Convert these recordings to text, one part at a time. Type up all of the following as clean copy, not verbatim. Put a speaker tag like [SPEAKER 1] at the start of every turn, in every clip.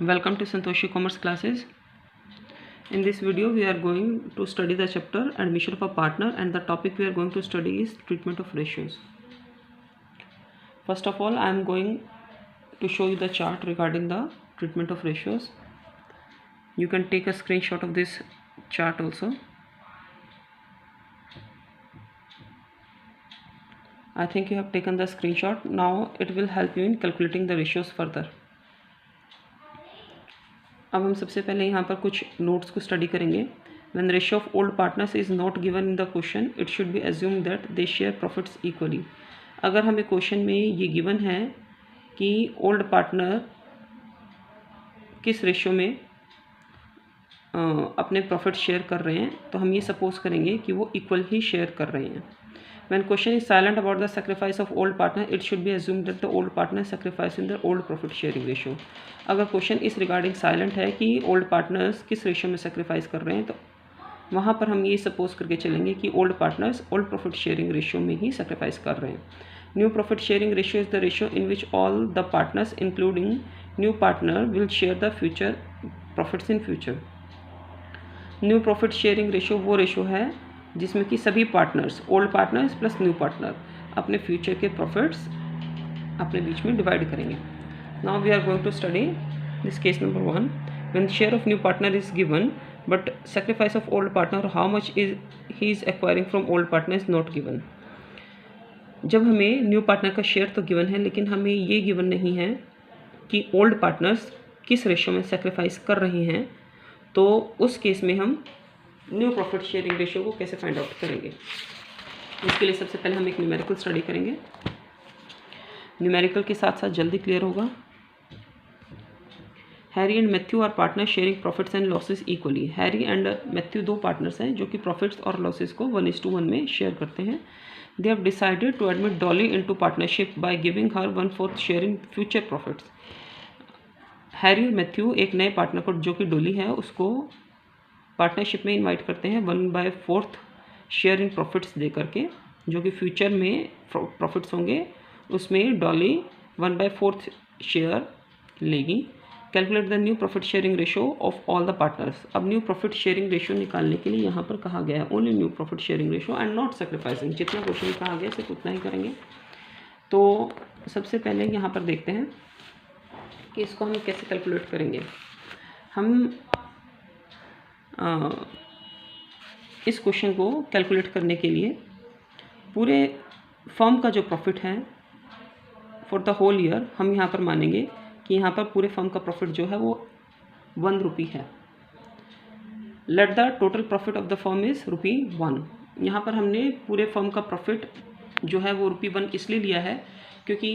[SPEAKER 1] Welcome to Santoshi Commerce classes. In this video we are going to study the chapter admission of a partner, and the topic we are going to study is treatment of ratios. First of all, I am going to show you the chart regarding the treatment of ratios. You can take a screenshot of this chart also. I think you have taken the screenshot. Now it will help you in calculating the ratios further. अब हम सबसे पहले यहाँ पर कुछ notes को study करेंगे. When ratio of old partners is not given in the question, it should be assumed that they share profits equally. अगर हमें क्वेश्चन में ये गिवन है कि ओल्ड पार्टनर किस रेशियो में अपने प्रॉफिट शेयर कर रहे हैं, तो हम ये सपोज करेंगे कि वो इक्वल ही शेयर कर रहे हैं. When question is silent about the sacrifice of old partner, it should be assumed that the old partner sacrificing their old profit sharing ratio. अगर क्वेश्चन इस रिगार्डिंग साइलेंट है कि ओल्ड पार्टनर्स किस ratio में sacrifice कर रहे हैं, तो वहाँ पर हम ये सपोज करके चलेंगे कि old partners old profit sharing ratio में ही सेक्रीफाइस कर रहे हैं. New profit sharing ratio is the ratio in which all the partners including new partner will share the future profits in future. New profit sharing ratio वो ratio है जिसमें कि सभी partners, old partners plus new partner, अपने future के profits अपने बीच में डिवाइड करेंगे. Now we are going to study this case number 1. When share of new partner is given but sacrifice of old partner, how much is he is acquiring from old partner is not given. जब हमें new partner का share तो given है, लेकिन हमें ये given नहीं है कि ओल्ड पार्टनर्स किस रेशियो में सेक्रीफाइस कर रहे हैं, तो उस केस में हम न्यू प्रॉफिट शेयरिंग रेशियो को कैसे फाइंड आउट करेंगे. इसके लिए सबसे पहले हम एक न्यूमेरिकल स्टडी करेंगे. न्यूमेरिकल के साथ साथ जल्दी क्लियर होगा. Harry and Matthew are partner sharing profits and losses equally. Harry and Matthew दो पार्टनर्स हैं जो कि प्रॉफिट्स और लॉसेस को 1:1 में शेयर करते हैं. They have decided to admit Dolly into partnership by giving her 1/4 share in future profits. Harry और मैथ्यू एक नए पार्टनर को, जो कि डॉली है, उसको पार्टनरशिप में इनवाइट करते हैं 1/4 शेयर इन प्रॉफिट्स दे करके, जो कि फ्यूचर में प्रॉफिट्स होंगे उसमें डॉली 1/4 शेयर लेगी. Calculate the new profit sharing ratio of all the partners. अब न्यू प्रॉफिट शेयरिंग रेशियो निकालने के लिए यहाँ पर कहा गया है only new profit sharing ratio and not sacrificing. जितना क्वेश्चन कहा गया सिर्फ उतना ही करेंगे. तो सबसे पहले यहाँ पर देखते हैं कि इसको हम कैसे कैलकुलेट करेंगे. हम इस क्वेश्चन को कैलकुलेट करने के लिए पूरे फर्म का जो प्रॉफिट है फॉर द होल ईयर, हम यहाँ पर मानेंगे कि यहाँ पर पूरे फर्म का प्रॉफिट जो है वो 1 रुपी है. Let the total profit of the firm is ₹1. यहाँ पर हमने पूरे फर्म का प्रॉफिट जो है वो ₹1 इसलिए लिया है क्योंकि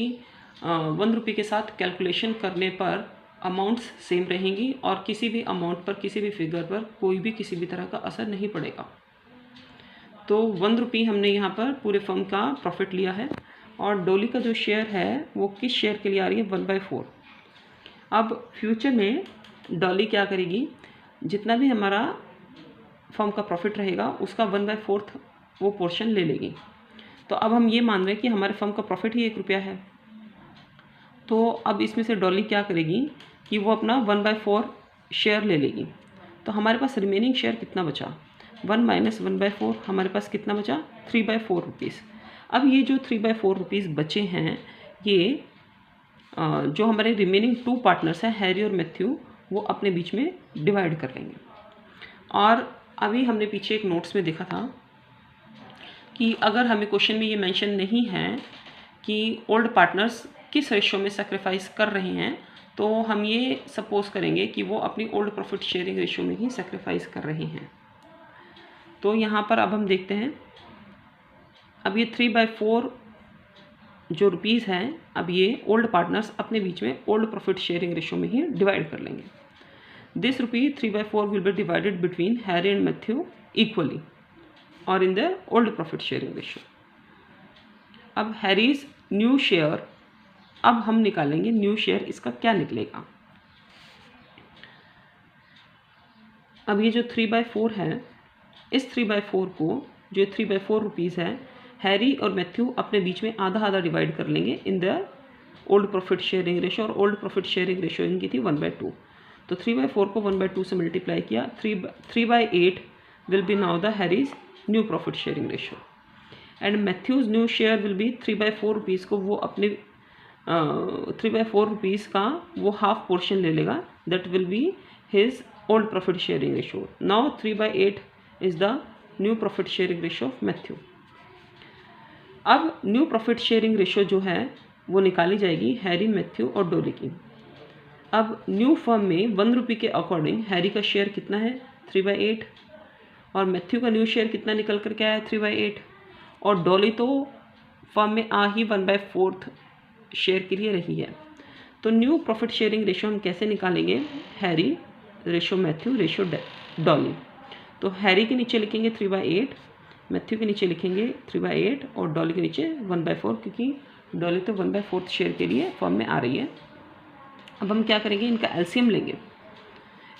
[SPEAKER 1] 1 रुपये के साथ कैलकुलेशन करने पर अमाउंट्स सेम रहेंगी और किसी भी अमाउंट पर, किसी भी फिगर पर कोई भी किसी भी तरह का असर नहीं पड़ेगा. तो 1 रुपये हमने यहाँ पर पूरे फर्म का प्रॉफिट लिया है. और डॉली का जो शेयर है वो किस शेयर के लिए आ रही है, 1/4. अब फ्यूचर में डॉली क्या करेगी, जितना भी हमारा फर्म का प्रॉफिट रहेगा उसका 1/4 वो पोर्शन ले लेगी. तो अब हम ये मान रहे हैं कि हमारे फर्म का प्रॉफिट ही ₹1 है. तो अब इसमें से डॉली क्या करेगी कि वो अपना 1/4 शेयर ले लेगी. तो हमारे पास रिमेनिंग शेयर कितना बचा, 1 - 1/4, हमारे पास कितना बचा, 3/4 रुपीज़. अब ये जो 3/4 रुपीज़ बचे हैं, ये जो हमारे रिमेनिंग 2 पार्टनर्स हैं हैरी और मैथ्यू, वो अपने बीच में डिवाइड कर लेंगे. और अभी हमने पीछे एक नोट्स में देखा था कि अगर हमें क्वेश्चन में ये मेंशन नहीं है कि ओल्ड पार्टनर्स किस रेशियो में सेक्रीफाइस कर रहे हैं, तो हम ये सपोज करेंगे कि वो अपनी ओल्ड प्रॉफिट शेयरिंग रेशियो में ही सेक्रीफाइस कर रहे हैं. तो यहाँ पर अब हम देखते हैं, अब ये 3/4 जो रुपीज़ हैं, अब ये ओल्ड पार्टनर्स अपने बीच में ओल्ड प्रॉफिट शेयरिंग रेशियो में ही डिवाइड कर लेंगे. This rupee 3/4 will be divided between Harry and Matthew equally और in the old profit sharing ratio. अब हैरीज न्यू शेयर, अब हम निकालेंगे न्यू शेयर, इसका क्या निकलेगा. अब ये जो 3/4 है, इस 3/4 को, जो 3/4 रुपीज़ है, हैरी और मैथ्यू अपने बीच में आधा आधा डिवाइड कर लेंगे इन the old profit sharing ratio. और ओल्ड प्रॉफिट शेयरिंग रेशियो इनकी थी 1/2. तो 3/4 को 1/2 से मल्टीप्लाई किया, 3/8 will be now the Harry's new profit sharing ratio and Matthew's new share will be 3/4 rupees को वो अपने 3/4 रुपीज़ का वो हाफ पोर्शन ले लेगा, that will be his old profit sharing ratio. Now 3/8 is the new profit sharing ratio of Matthew. अब new profit sharing ratio जो है वो निकाली जाएगी हैरी, मैथ्यू और डॉली की. अब न्यू फर्म में 1 रुपये के अकॉर्डिंग हैरी का शेयर कितना है 3/8 और मैथ्यू का न्यू शेयर कितना निकल कर के आया 3/8 और डॉली तो फर्म में आ ही 1/4 शेयर के लिए रही है. तो न्यू प्रॉफिट शेयरिंग रेशियो हम कैसे निकालेंगे, Harry ratio Matthew ratio Dolly. तो हैरी के नीचे लिखेंगे 3/8, मैथ्यू के नीचे लिखेंगे 3/8 और डॉली के नीचे 1/4 क्योंकि डॉली तो 1/4 शेयर के लिए फर्म में आ रही है. अब हम क्या करेंगे, इनका एलसीएम लेंगे.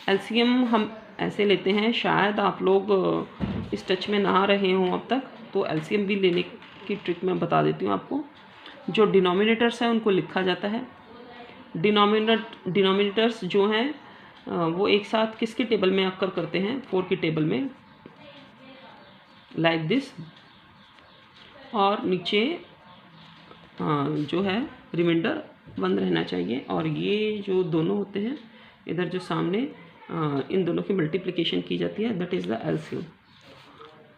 [SPEAKER 1] एलसीएम हम ऐसे लेते हैं, शायद आप लोग इस टच में ना रहे हों अब तक, तो एलसीएम भी लेने की ट्रिक मैं बता देती हूँ आपको. जो डिनोमिनेटर्स हैं उनको लिखा जाता है. डिनोमिनेटर्स जो हैं वो एक साथ किसके टेबल में अक्कर करते हैं, 4 की टेबल में, लाइक दिस. और नीचे जो है रिमाइंडर 1 रहना चाहिए. और ये जो दोनों होते हैं इधर जो सामने इन दोनों की मल्टीप्लिकेशन की जाती है, दैट इज़ द एलसीएम.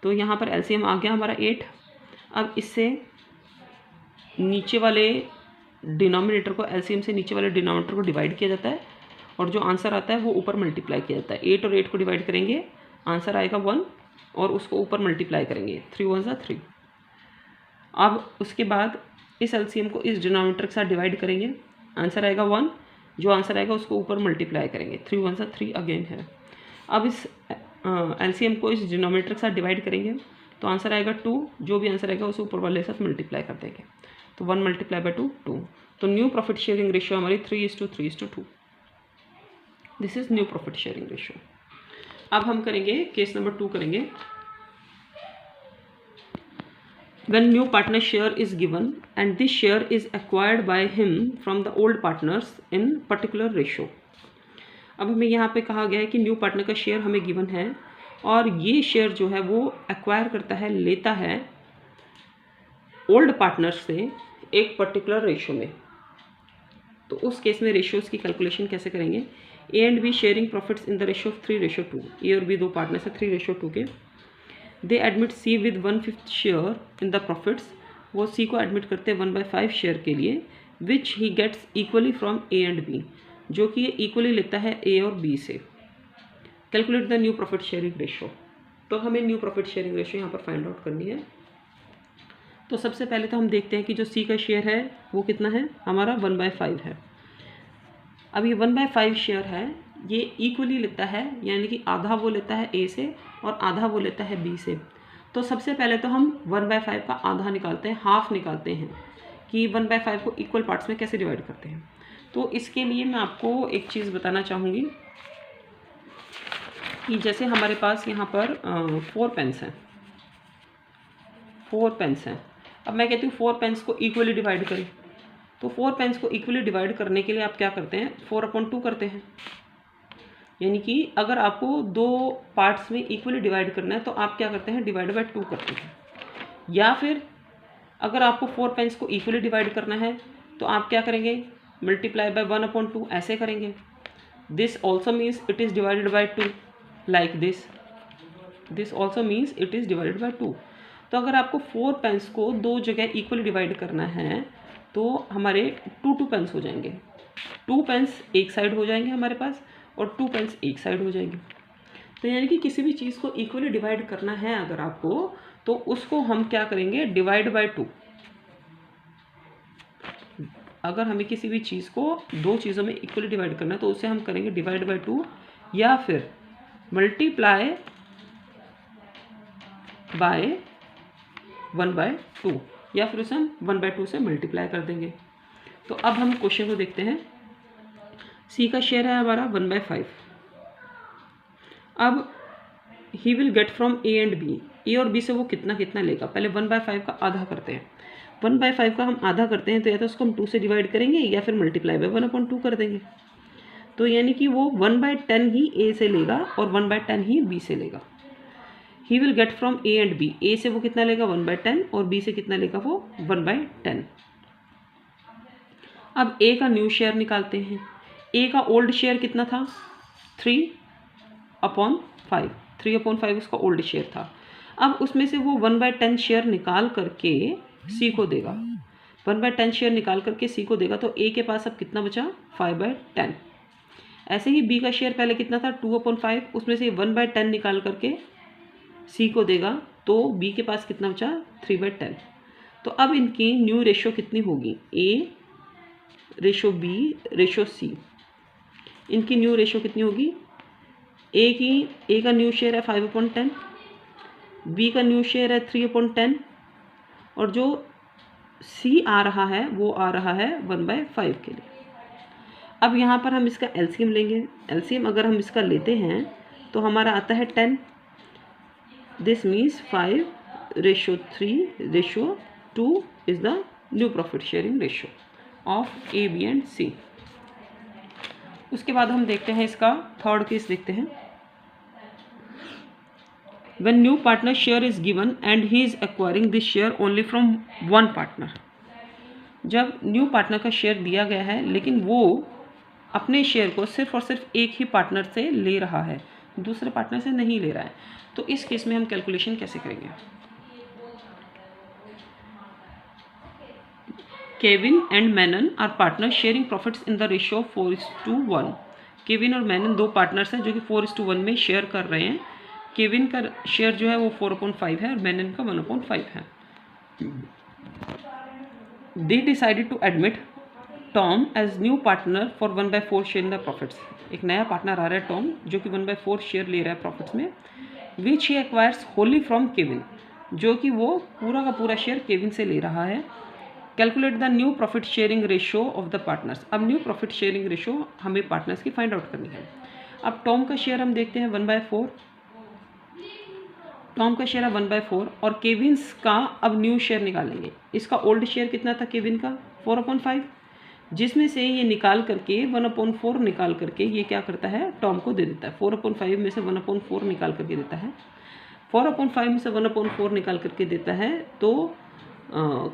[SPEAKER 1] तो यहाँ पर एलसीएम आ गया हमारा 8. अब इससे नीचे वाले डिनोमिनेटर को, एलसीएम से नीचे वाले डिनोमिनेटर को डिवाइड किया जाता है और जो आंसर आता है वो ऊपर मल्टीप्लाई किया जाता है. 8 और 8 को डिवाइड करेंगे, आंसर आएगा 1 और उसको ऊपर मल्टीप्लाई करेंगे, 3 1 = 3. अब उसके बाद इस एलसीएम को इस डिनोमिनेटर के साथ डिवाइड करेंगे, आंसर आएगा 1, जो आंसर आएगा उसको ऊपर मल्टीप्लाई करेंगे, 3 1 = 3 अगेन है. अब इस एलसीएम को इस डिनोमिनेटर के साथ डिवाइड करेंगे तो आंसर आएगा 2, जो भी आंसर आएगा उसे ऊपर वाले के साथ मल्टीप्लाई कर देंगे, तो 1 × 2 2. तो न्यू प्रॉफिट शेयरिंग रेशियो हमारी 3:3:2. This is new profit sharing ratio. अब हम करेंगे केस नंबर 2 करेंगे. When new partner share is given and this share is acquired by him from the old partners in particular ratio. अब हमें यहाँ पे कहा गया है कि न्यू पार्टनर का शेयर हमें गिवन है और ये शेयर जो है वो एक्वायर करता है, लेता है ओल्ड पार्टनर से एक पर्टिकुलर रेशियो में. तो उस केस में रेशियोज़ की कैलकुलेशन कैसे करेंगे, A and B sharing profits in the ratio of 3:2. A और बी दो पार्टनर्स है 3:2 के. They admit C with 1/5 share in the profits. वो सी को एडमिट करते हैं 1/5 शेयर के लिए, which he gets equally from A and B, जो कि ये इक्वली लेता है ए और बी से. Calculate the new profit sharing ratio. तो हमें न्यू प्रॉफिट शेयरिंग रेशियो यहाँ पर फाइंड आउट करनी है. तो सबसे पहले तो हम देखते हैं कि जो सी का शेयर है वो कितना है, हमारा 1/5 है. अब ये 1/5 शेयर है, ये इक्वली लेता है, यानी कि आधा वो लेता है ए से और आधा वो लेता है बी से. तो सबसे पहले तो हम 1/5 का आधा निकालते हैं, हाफ निकालते हैं कि 1/5 को इक्वल पार्ट्स में कैसे डिवाइड करते हैं. तो इसके लिए मैं आपको एक चीज़ बताना चाहूँगी कि जैसे हमारे पास यहाँ पर 4 पेन्स हैं, 4 पेन्स हैं. अब मैं कहती हूँ 4 पेन्स को इक्वली डिवाइड करें. तो 4 पेन्स को इक्वली डिवाइड करने के लिए आप क्या करते हैं, 4/2 करते हैं. यानी कि अगर आपको 2 पार्ट्स में इक्वली डिवाइड करना है तो आप क्या करते हैं, डिवाइड/2 करते हैं. या फिर अगर आपको 4 पेन्स को इक्वली डिवाइड करना है तो आप क्या करेंगे, ×1/2 ऐसे करेंगे. This also means it is divided like this. This also means it is divided. तो अगर आपको 4 पेन्स को 2 जगह इक्वली डिवाइड करना है तो हमारे 2 पेन्स हो जाएंगे. 2 पेन्स एक साइड हो जाएंगे हमारे पास और 2 पेन्स एक साइड हो जाएंगे. तो यानी कि किसी भी चीज़ को इक्वली डिवाइड करना है अगर आपको, तो उसको हम क्या करेंगे, डिवाइड/2. अगर हमें किसी भी चीज़ को 2 चीज़ों में इक्वली डिवाइड करना है तो उसे हम करेंगे डिवाइड/2 या फिर मल्टीप्लाई बाय 1/2 या फिर उसे हम 1/2 से मल्टीप्लाई कर देंगे. तो अब हम क्वेश्चन को देखते हैं. सी का शेयर है हमारा 1/5. अब he will get from A and B. A और बी से वो कितना कितना लेगा, पहले 1/5 का आधा करते हैं. 1/5 का हम आधा करते हैं तो या तो उसको हम 2 से डिवाइड करेंगे या फिर मल्टीप्लाई बाय 1/2 कर देंगे. तो यानी कि वो 1/10 ही ए से लेगा और 1/10 ही बी से लेगा। He will get from A and B, A से वो कितना लेगा 1/10 और बी से कितना लेगा वो 1/10। अब ए का न्यू शेयर निकालते हैं। ए का ओल्ड शेयर कितना था 3/5, 3/5 उसका ओल्ड शेयर था। अब उसमें से वो 1/10 शेयर निकाल करके सी को देगा, 1/10 शेयर निकाल करके सी को देगा, तो ए के पास अब कितना बचा 5/10। ऐसे ही बी का शेयर पहले कितना था 2/5, उसमें से 1/10 निकाल करके सी को देगा, तो बी के पास कितना बचा 3/10। तो अब इनकी न्यू रेशो कितनी होगी, ए रेशो बी रेशो सी, इनकी न्यू रेशो कितनी होगी, ए का न्यू शेयर है 5/10, बी का न्यू शेयर है 3/10 और जो सी आ रहा है वो आ रहा है 1/5 के लिए। अब यहाँ पर हम इसका एलसीएम लेंगे। एलसीएम अगर हम इसका लेते हैं तो हमारा आता है 10। This means 5/3/2 is the new profit sharing ratio of A B and C. उसके बाद हम देखते हैं इसका थर्ड केस देखते हैं। When new partner share is given and he is acquiring this share only from one partner, जब new partner का शेयर दिया गया है लेकिन वो अपने शेयर को सिर्फ और सिर्फ एक ही पार्टनर से ले रहा है, दूसरे पार्टनर से नहीं ले रहा है, तो इस केस में हम कैलकुलेशन कैसे करेंगे। Kevin and Menon are partner sharing profits in the ratio 4:1। Kevin और मैनन दो पार्टनर्स हैं जो कि 4:1 में शेयर कर रहे हैं। केविन का शेयर जो है वो 4/5 है और मैनन का 1/5 है। They decided to admit Tom as new partner for 1/4 share in the profits. एक नया पार्टनर आ रहा है टॉम जो कि 1/4 शेयर ले रहा है प्रॉफिट्स में, विच ही एक्वायर्स होली फ्रॉम केविन, जो कि वो पूरा का पूरा शेयर केविन से ले रहा है। Calculate the new profit sharing ratio of the partners. अब न्यू प्रॉफिट शेयरिंग रेशो हमें पार्टनर्स की फाइंड आउट करनी है। अब टॉम का शेयर हम देखते हैं 1/4, टॉम का शेयर है 1/4 और केविन्स का अब न्यू शेयर निकालेंगे। इसका ओल्ड शेयर कितना था केविन का 4/5, जिसमें से ये निकाल करके 1/4 निकाल करके ये क्या करता है टॉम को दे देता है। 4/5 में से 1/4 निकाल करके देता है, 4/5 में से 1/4 निकाल करके देता है। तो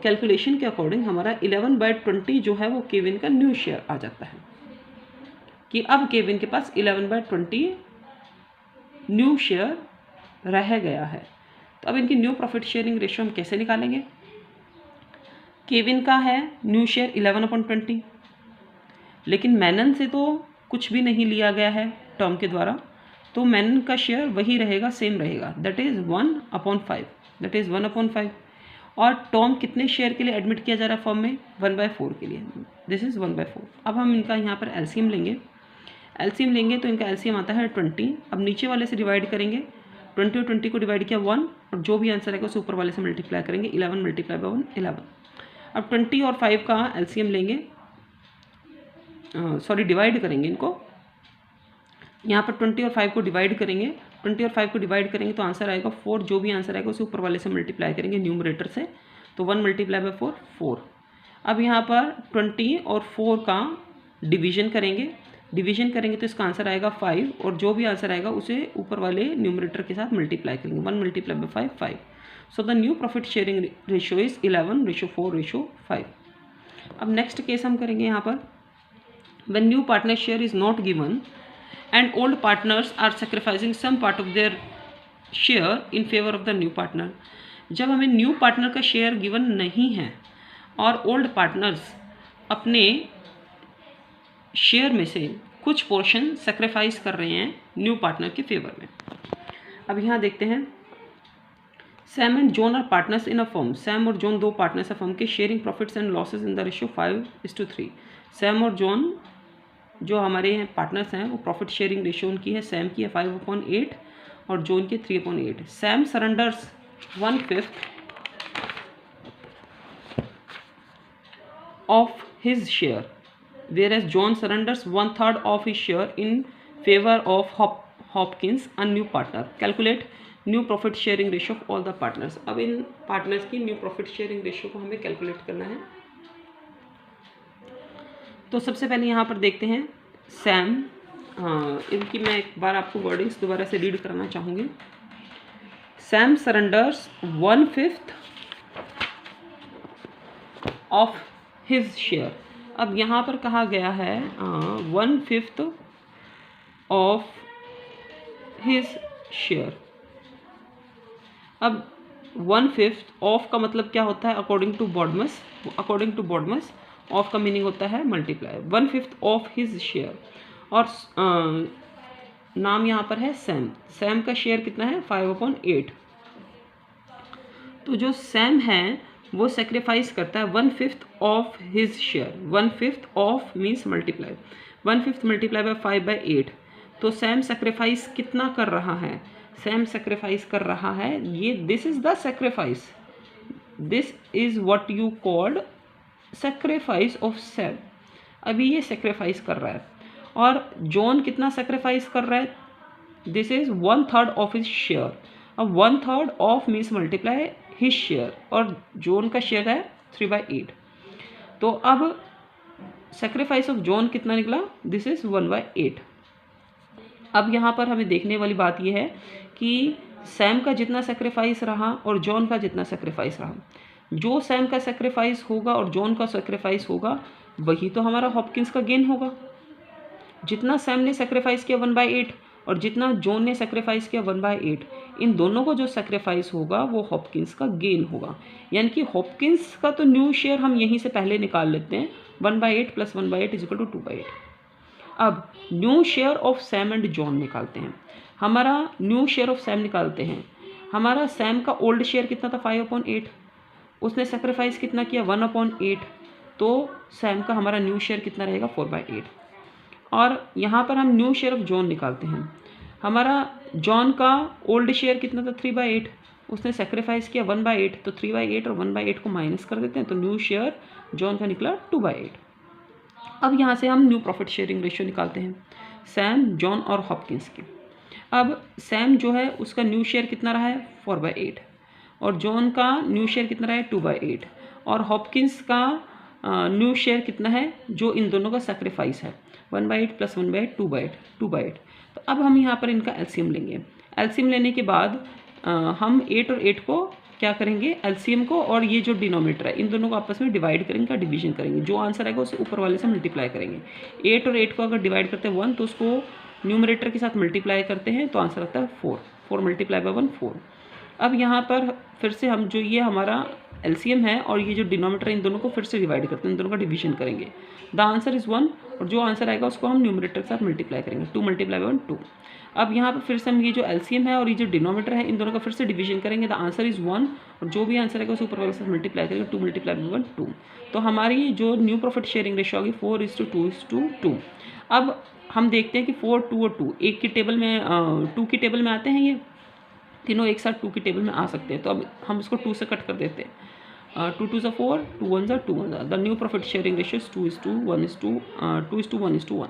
[SPEAKER 1] कैलकुलेशन के अकॉर्डिंग हमारा 11/20 जो है वो केविन का न्यू शेयर आ जाता है कि अब केविन के पास 11/20 न्यू शेयर रह गया है। तो अब इनकी न्यू प्रॉफिट शेयरिंग रेशियो हम कैसे निकालेंगे। केविन का है न्यू शेयर 11/20, लेकिन मैनन से तो कुछ भी नहीं लिया गया है टॉम के द्वारा, तो मैनन का शेयर वही रहेगा, सेम रहेगा, दैट इज़ 1/5, दैट इज़ 1/5। और टॉम कितने शेयर के लिए एडमिट किया जा रहा है फॉर्म में 1/4 के लिए, दिस इज़ 1/4। अब हम इनका यहाँ पर एलसीएम लेंगे। एलसीएम लेंगे तो इनका एलसीएम आता है 20। अब नीचे वाले से डिवाइड करेंगे, 20 और 20 को डिवाइड किया 1 और जो भी आंसर आएगा उसे ऊपर वाले से मल्टीप्लाई करेंगे, 11 × 1 11। अब 20 और 5 का एलसीएम लेंगे, डिवाइड करेंगे इनको। यहाँ पर 20 और 5 को डिवाइड करेंगे, 20 और 5 को डिवाइड करेंगे तो आंसर आएगा 4, जो भी आंसर आएगा उसे ऊपर वाले से मल्टीप्लाई करेंगे न्यूमरेटर से, तो 1 × 4 4। अब यहाँ पर 20 और 4 का डिवीजन करेंगे तो इसका आंसर आएगा 5 और जो भी आंसर आएगा उसे ऊपर वाले न्यूमरेटर के साथ मल्टीप्लाई करेंगे, 1 × 5 5। So the new profit sharing ratio is 11:4:5। अब नेक्स्ट केस हम करेंगे यहाँ पर, when new partner share is not given and old partners are sacrificing some part of their share in favor of the new partner। जब हमें new partner का share given नहीं है और ओल्ड पार्टनर्स अपने शेयर में से कुछ पोर्शन सेक्रीफाइस कर रहे हैं न्यू पार्टनर के फेवर में। अब यहाँ देखते हैं, Sam and John are partners in a firm. Sam और जॉन दो पार्टनर्स है फर्म के, sharing profits and losses in the ratio 5:3। Sam और जॉन जो हमारे हैं पार्टनर्स हैं वो प्रॉफिट शेयरिंग रेशियो उनकी है, सैम की है 5/8 और जॉन की 3/8। Sam surrenders 1/5 of his share whereas John surrenders 1/3 of his share in favor of Hopkins, a new partner। Calculate new profit sharing ratio of all the partners। अब इन partners की new profit sharing ratio को हमें calculate करना है। तो सबसे पहले यहाँ पर देखते हैं सैम इनकी मैं एक बार आपको वर्डिंग्स दोबारा से रीड कराना चाहूँगी। Sam surrenders 1/5 of his share. अब यहाँ पर कहा गया है 1/5 ऑफ हिज शेयर। अब 1/5 ऑफ का मतलब क्या होता है अकॉर्डिंग टू बॉडमस ऑफ का मीनिंग होता है मल्टीप्लाई। 1/5 ऑफ हिज शेयर और नाम यहाँ पर है सैम का शेयर कितना है 5/8। तो जो सैम है वो सेक्रीफाइस करता है 1/5 of his share. 1/5 of means multiply, 1/5 multiply by 5/8। तो सैम सेक्रीफाइस कितना कर रहा है? सैम सेक्रीफाइस कर रहा है ये, this is the sacrifice, this is what you called sacrifice of Sam. अभी ये सेक्रीफाइस कर रहा है। और जॉन कितना सेक्रीफाइस कर रहा है? This is 1/3 of his share. अब 1/3 of means multiply his share और जॉन का शेयर है 3/8। तो अब सेक्रीफाइस ऑफ जॉन कितना निकला? This is 1/8। अब यहाँ पर हमें देखने वाली बात यह है कि सैम का जितना सेक्रीफाइस रहा और जॉन का जितना सेक्रीफाइस रहा, जो सैम का सेक्रीफाइस होगा और जॉन का सेक्रीफाइस होगा वही तो हमारा हॉपकिंस का गेन होगा। जितना सैम ने सेक्रीफाइस किया 1/8 और जितना जॉन ने सेक्रीफाइस किया 1/8, इन दोनों को जो सेक्रीफाइस होगा वो हॉपकिंस का गेन होगा। यानी कि हॉपकिंस का तो न्यू शेयर हम यहीं से पहले निकाल लेते हैं, 1/8 + 1/8 = 2/8। अब new share of Sam and John निकालते हैं। हमारा न्यू शेयर ऑफ सैम निकालते हैं। हमारा सैम का ओल्ड शेयर कितना था 5/8, उसने सेक्रीफाइस कितना किया 1/8। तो सैम का हमारा न्यू शेयर कितना रहेगा 4/8। और यहाँ पर हम न्यू शेयर ऑफ जॉन निकालते हैं। हमारा जॉन का ओल्ड शेयर कितना था 3/8, उसने सेक्रीफाइस किया 1/8। तो 3/8 और 1/8 को माइनस कर देते हैं तो न्यू शेयर जॉन का निकला 2/8। अब यहाँ से हम न्यू प्रॉफिट शेयरिंग रेशियो निकालते हैं सैम, जॉन और हॉपकिंस की। अब सैम जो है उसका न्यू शेयर कितना रहा है 4/8 और जॉन का न्यू शेयर कितना रहा है 2/8 और हॉपकिंस का न्यू शेयर कितना है जो इन दोनों का सेक्रीफाइस है 1/8 + 1/8 2/8। तो अब हम यहाँ पर इनका एलसीएम लेंगे। एलसीएम लेने के बाद हम 8 और 8 को क्या करेंगे, एलसीएम को और ये जो डिनोमिनेटर है इन दोनों को आपस में डिवाइड करेंगे, डिवीजन करेंगे। जो आंसर आएगा उसे ऊपर वाले से मल्टीप्लाई करेंगे। 8 और 8 को अगर डिवाइड करते हैं 1 तो उसको न्यूमरेटर के साथ मल्टीप्लाई करते हैं तो आंसर आता है 4। 4 × 1 4। अब यहाँ पर फिर से हम जो ये हमारा एलसीएम है और ये जो डिनोमिनेटर है इन दोनों को फिर से डिवाइड करते हैं, इन दोनों का डिवीजन करेंगे। द आंसर इज़ 1 और जो आंसर आएगा उसको हम न्यूमरेटर के साथ मल्टीप्लाई करेंगे। 2 × 1 2। अब यहाँ पर फिर से हम ये जो एलसीएम है और ये जो डिनोमिनेटर है इन दोनों का फिर से डिवीजन करेंगे। द आंसर इज़ 1 और जो भी आंसर आएगा उसे ऊपर वाले के साथ मल्टीप्लाई करेंगे। 2 × 1 2। तो हमारी जो न्यू प्रॉफिट शेयरिंग रेशियो होगी 4:2:2। अब हम देखते हैं कि 4, 2 और 2 एक की टेबल में 2 की टेबल में आते हैं, ये तीनों एक साथ 2 की टेबल में आ सकते हैं। तो अब हम इसको 2 से कट कर देते हैं। 2 2 = 4, 2 1 = 2 1। The new profit sharing ratio is 2:1:1।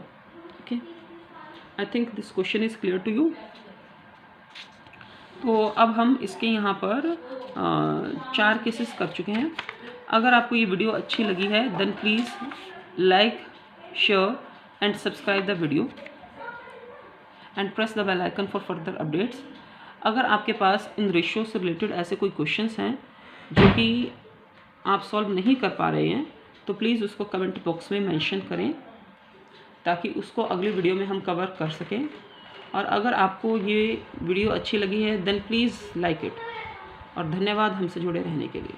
[SPEAKER 1] Okay, I think this question is clear to you. तो अब हम इसके यहाँ पर 4 केसेस कर चुके हैं। अगर आपको ये वीडियो अच्छी लगी है then please like, share and subscribe the video and press the bell icon for further updates. अगर आपके पास इन रेशियो से रिलेटेड ऐसे कोई क्वेश्चंस हैं जो कि आप सॉल्व नहीं कर पा रहे हैं तो प्लीज़ उसको कमेंट बॉक्स में मेंशन करें ताकि उसको अगली वीडियो में हम कवर कर सकें। और अगर आपको ये वीडियो अच्छी लगी है देन प्लीज़ लाइक इट। और धन्यवाद हमसे जुड़े रहने के लिए।